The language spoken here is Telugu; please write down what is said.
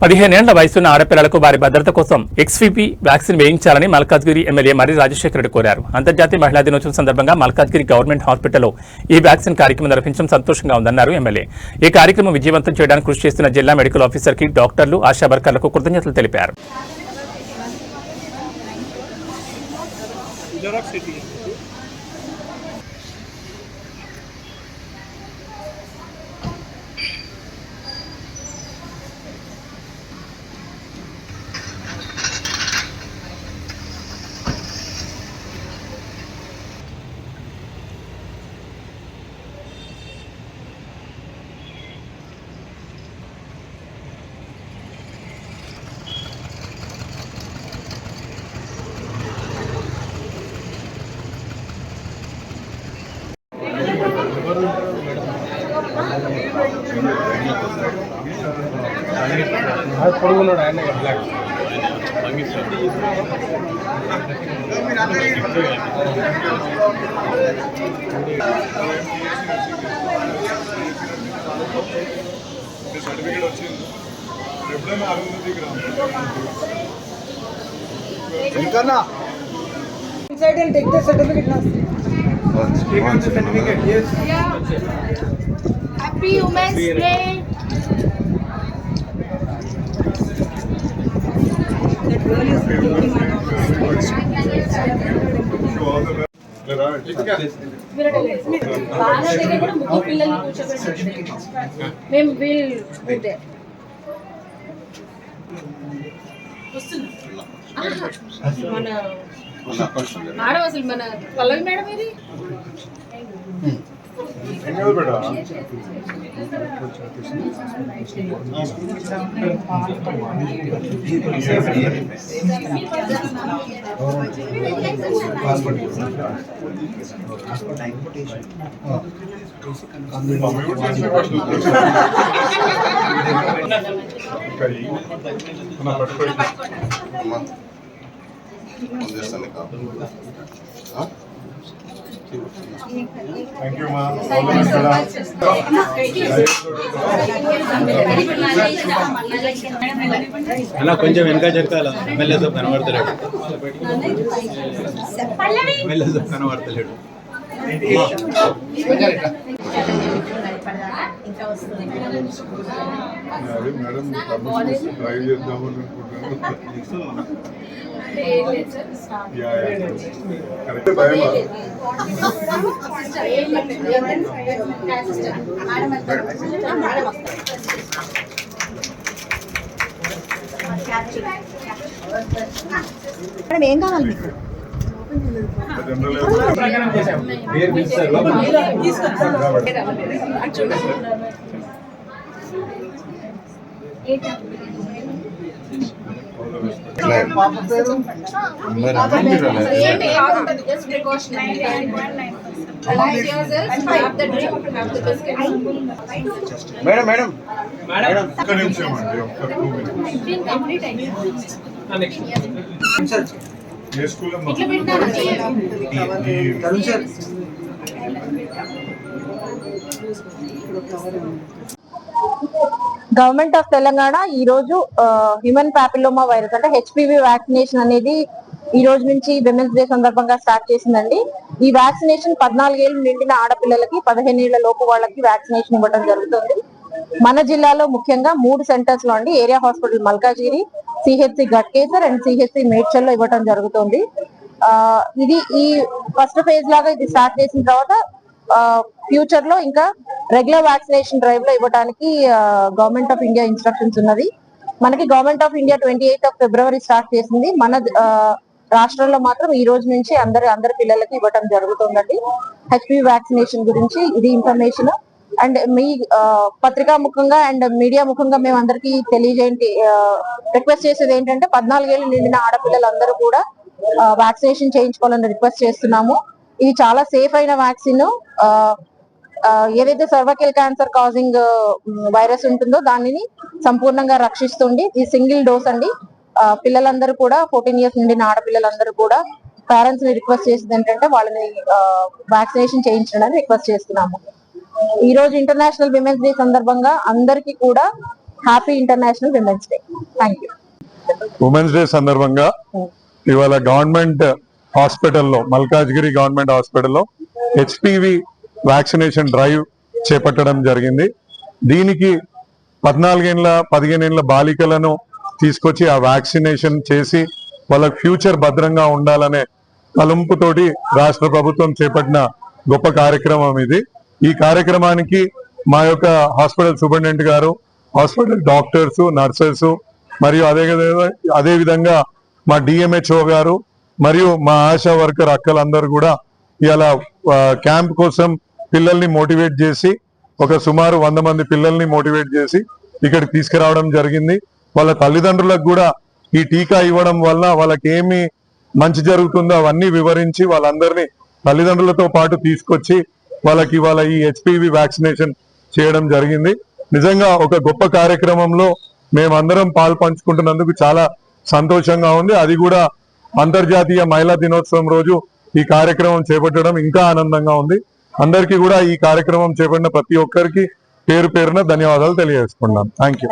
15 ఏళ్ల వయసున్న ఆడపిల్లలకు వారి భద్రత కోసం ఎక్స్వీపీ వ్యాక్సిన్ వేయించాలని మల్కాజ్గిరి ఎమ్మెల్యే మర్రి రాజశేఖర రెడ్డి కోరారు. అంతర్జాతీయ మహిళా దినోత్సవం సందర్భంగా మల్కాజ్గిరి గవర్నమెంట్ హాస్పిటల్లో ఈ వ్యాక్సిన్ కార్యక్రమం నిర్వహించడం సంతోషంగా ఉందన్నారు ఎమ్మెల్యే. ఈ కార్యక్రమం విజయవంతం చేయడానికి కృషి చేస్తున్న జిల్లా మెడికల్ ఆఫీసర్కి, డాక్టర్లు, ఆశా వర్కర్లకు కృతజ్ఞతలు తెలిపారు. సర్టిఫికేట్ వచ్చింది ఎప్పుడైనా అభివృద్ధి inside and take the certificate now. Take the certificate. Yes. Yeah. Happy Women's Day. Madam అసలు మన పల్లవి మేడం ఇది Thank you, ma'am. అలా కొంచెం వెనక జరగాల ఎమ్మెల్యేతో కనబడతలేడు ఎమ్మెల్యేతో కనబడతలేడు మేడం ట్రై చేద్దామని అనుకుంటున్నాను. మేడం ఏం కావాలి మీకు? మేడం మేడం ఒక్క నిమిషం అండి, ఒక్క 2 minutes. A school government of Telangana ఈ రోజు హ్యూమన్ పాపిలోమా వైరస్ అంటే హెచ్పివి వ్యాక్సినేషన్ అనేది ఈ రోజు నుంచి విమెన్స్ డే సందర్భంగా స్టార్ట్ చేసిందండి. ఈ వ్యాక్సినేషన్ 14 ఏళ్ళు నిండిన ఆడపిల్లలకి, 15 ఏళ్ల లోపు వాళ్ళకి వ్యాక్సినేషన్ ఇవ్వడం జరుగుతుంది. మన జిల్లాలో ముఖ్యంగా 3 సెంటర్స్ లో అండి, area hospital Malkajgiri, CHC Ghatkesar and CHC Medchal లో ఇవ్వడం జరుగుతుంది. ఇది ఈ ఫస్ట్ ఫేజ్ లాగా ఇది స్టార్ట్ చేసిన తర్వాత ఫ్యూచర్ లో ఇంకా రెగ్యులర్ వ్యాక్సినేషన్ డ్రైవ్ లో ఇవ్వడానికి గవర్నమెంట్ ఆఫ్ ఇండియా ఇన్స్ట్రక్షన్స్ ఉన్నది. మనకి government of India 28 February start చేసింది. మన రాష్ట్రంలో మాత్రం ఈ రోజు నుంచి అందరి పిల్లలకి ఇవ్వడం జరుగుతుందండి. హెచ్పివి వ్యాక్సినేషన్ గురించి ఇది ఇన్ఫర్మేషన్. అండ్ మీ పత్రికా ముఖంగా అండ్ మీడియా ముఖంగా మేము అందరికి తెలియజేయండి, రిక్వెస్ట్ చేసేది ఏంటంటే 14 ఏళ్ళు నిండిన ఆడపిల్లలందరూ కూడా వ్యాక్సినేషన్ చేయించుకోవాలని రిక్వెస్ట్ చేస్తున్నాము. ఇది చాలా సేఫ్ అయిన వ్యాక్సిన్. ఏదైతే సర్వైకల్ క్యాన్సర్ కాజింగ్ వైరస్ ఉంటుందో దానిని సంపూర్ణంగా రక్షిస్తుంది. ఇది సింగిల్ డోస్ అండి. పిల్లలందరూ కూడా 14 ఇయర్స్ నిండిన ఆడపిల్లలందరూ కూడా పేరెంట్స్ ని రిక్వెస్ట్ చేసేది ఏంటంటే వాళ్ళని వ్యాక్సినేషన్ చేయించడానికి రిక్వెస్ట్ చేస్తున్నాము. ఈ రోజు ఇంటర్నేషనల్ విమెన్స్ డే సందర్భంగా అందరికీ కూడా happy international women's day. Thank you. Women's day సందర్భంగా ఇవాళ గవర్నమెంట్ హాస్పిటల్లో, మల్కాజ్గిరి గవర్నమెంట్ హాస్పిటల్లో హెచ్పివి వ్యాక్సినేషన్ డ్రైవ్ చేపట్టడం జరిగింది. దీనికి 15 ఏళ్ల బాలికలను తీసుకొచ్చి ఆ వ్యాక్సినేషన్ చేసి వాళ్ళ ఫ్యూచర్ భద్రంగా ఉండాలనే తలంపుతోటి రాష్ట్ర ప్రభుత్వం చేపట్టిన గొప్ప కార్యక్రమం ఇది. ఈ కార్యక్రమానికి మా యొక్క హాస్పిటల్ సూపరింటెండెంట్ గారు, హాస్పిటల్ డాక్టర్స్, నర్సెస్ మరియు అదే విధంగా మా డిఎంహెచ్ఓ గారు మరియు మా ఆశా వర్కర్ అక్కలందరూ కూడా ఇలా క్యాంప్ కోసం పిల్లల్ని మోటివేట్ చేసి ఒక సుమారు 100 మంది పిల్లల్ని మోటివేట్ చేసి ఇక్కడికి తీసుకురావడం జరిగింది. వాళ్ళ తల్లిదండ్రులకు కూడా ఈ టీకా ఇవ్వడం వల్ల వాళ్ళకి ఏమి మంచి జరుగుతుందో అవన్నీ వివరించి వాళ్ళందరినీ తల్లిదండ్రులతో పాటు తీసుకొచ్చి వాళ్ళకి ఇవాళ ఈ హెచ్పివి వ్యాక్సినేషన్ చేయడం జరిగింది. నిజంగా ఒక గొప్ప కార్యక్రమంలో మేమందరం పాల్పంచుకుంటున్నందుకు చాలా సంతోషంగా ఉంది. అది కూడా అంతర్జాతీయ మహిళా దినోత్సవం రోజు ఈ కార్యక్రమం చేపట్టడం ఇంకా ఆనందంగా ఉంది. అందరికీ కూడా ఈ కార్యక్రమం చేపట్టిన ప్రతి ఒక్కరికి పేరు పేరున ధన్యవాదాలు తెలియజేసుకున్నాం. Thank you.